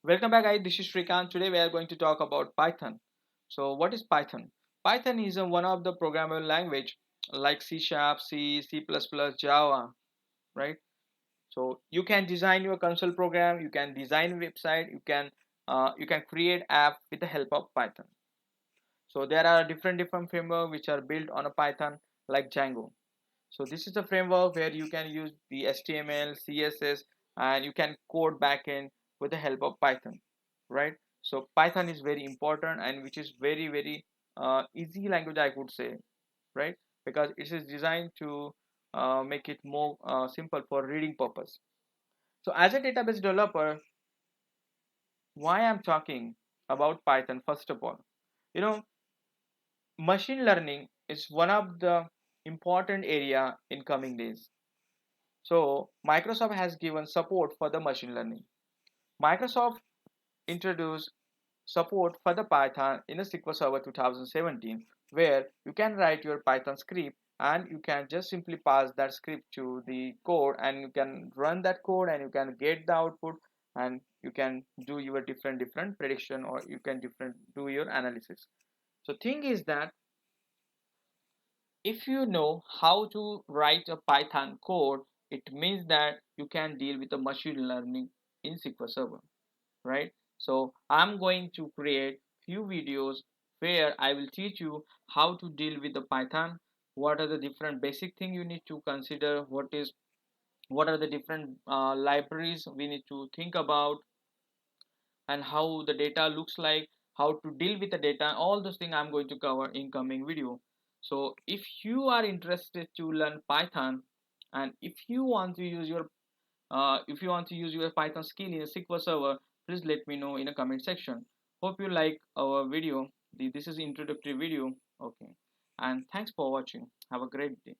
Welcome back, guys. This is Shrikant. Today we are going to talk about Python. So, what is Python? Python is one of the programmable language like C Sharp, C, C++, Java, right? So you can design your console program, you can design website, you can create app with the help of Python. So there are different frameworks which are built on a Python like Django. So this is a framework where you can use the HTML, CSS, and you can code backend with the help of Python, right? So Python is very important and which is very easy language I could say, right? Because it is designed to make it more simple for reading purpose. So as a database developer, why I'm talking about Python first of all, you know, machine learning is one of the important area in coming days. So Microsoft has given support for the machine learning. Microsoft introduced support for the Python in the SQL Server 2017, where you can write your Python script and you can just simply pass that script to the code and you can run that code and you can get the output and you can do your different prediction or you can different do your analysis. So thing is that if you know how to write a Python code, it means that you can deal with the machine learning in SQL Server, right? So I'm going to create few videos where I will teach you how to deal with the Python, what are the different basic things you need to consider, what are the different libraries we need to think about, and how the data looks like, how to deal with the data, all those things I'm going to cover in coming video. So if you are interested to learn Python and if you want to use your Python skill in a SQL Server, please let me know in a comment section. Hope you like our video. This is introductory video. Okay, and thanks for watching. Have a great day.